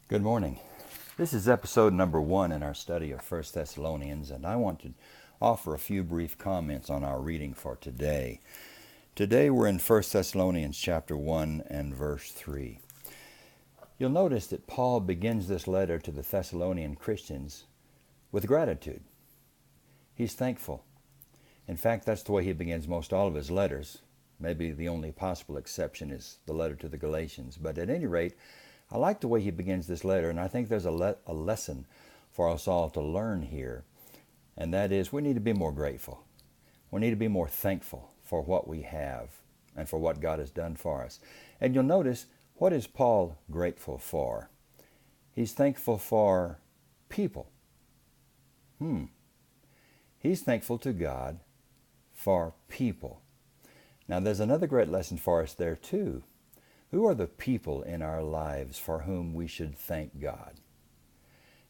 Good morning. This is episode number 1 in our study of 1 Thessalonians, and I want to offer a few brief comments on our reading for today. Today we're in 1 Thessalonians chapter 1 and verse 3. You'll notice that Paul begins this letter to the Thessalonian Christians with gratitude. He's thankful. In fact, that's the way he begins most all of his letters. Maybe the only possible exception is the letter to the Galatians, but at any rate, I like the way he begins this letter, and I think there's a lesson for us all to learn here, and that is we need to be more grateful. We need to be more thankful for what we have and for what God has done for us. And you'll notice, what is Paul grateful for? He's thankful for people. He's thankful to God for people. Now there's another great lesson for us there too. Who are the people in our lives for whom we should thank God?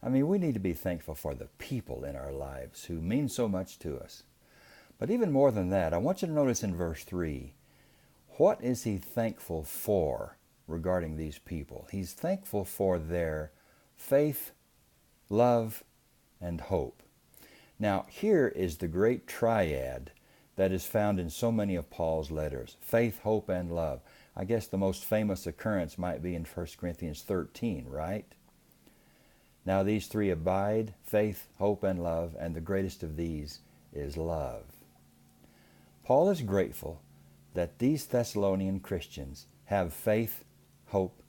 I mean, we need to be thankful for the people in our lives who mean so much to us. But even more than that, I want you to notice in verse 3, what is he thankful for regarding these people? He's thankful for their faith, love, and hope. Now, here is the great triad that is found in so many of Paul's letters: faith, hope, and love. I guess the most famous occurrence might be in 1 Corinthians 13, right? Now these three abide: faith, hope, and love, and the greatest of these is love. Paul is grateful that these Thessalonian Christians have faith, hope,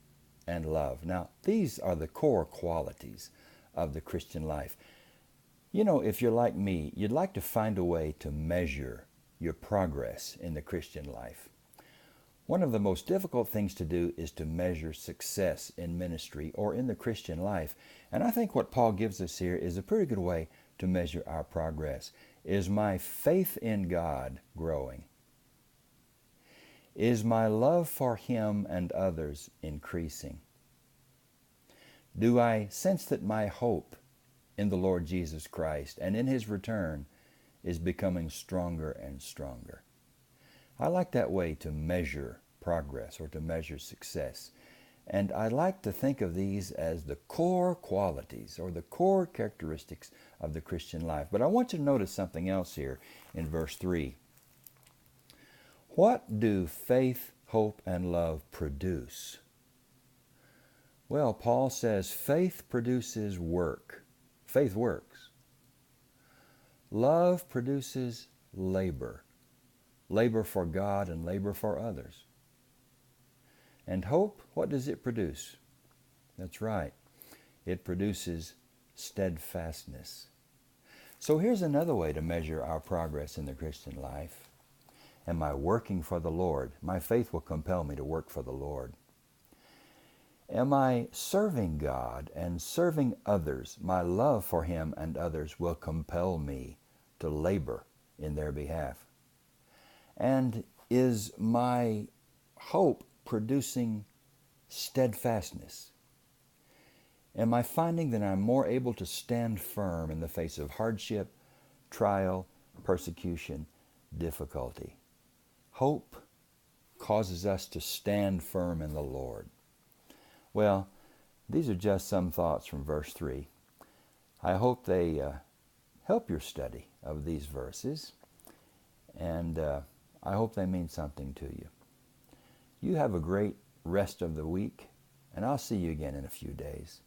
and love. Now, these are the core qualities of the Christian life. You know, if you're like me, you'd like to find a way to measure your progress in the Christian life. One of the most difficult things to do is to measure success in ministry or in the Christian life. And I think what Paul gives us here is a pretty good way to measure our progress. Is my faith in God growing? Is my love for Him and others increasing? Do I sense that my hope in the Lord Jesus Christ and in His return is becoming stronger and stronger? I like that way to measure progress or to measure success. And I like to think of these as the core qualities or the core characteristics of the Christian life. But I want you to notice something else here in verse 3. What do faith, hope, and love produce? Well, Paul says faith produces work. Faith works. Love produces labor. Labor for God and labor for others. And hope, what does it produce? That's right. It produces steadfastness. So here's another way to measure our progress in the Christian life. Am I working for the Lord? My faith will compel me to work for the Lord. Am I serving God and serving others? My love for Him and others will compel me to labor in their behalf. And is my hope producing steadfastness? Am I finding that I'm more able to stand firm in the face of hardship, trial, persecution, difficulty? Hope causes us to stand firm in the Lord. Well, these are just some thoughts from verse 3. I hope they help your study of these verses, and I hope they mean something to you. You have a great rest of the week, and I'll see you again in a few days.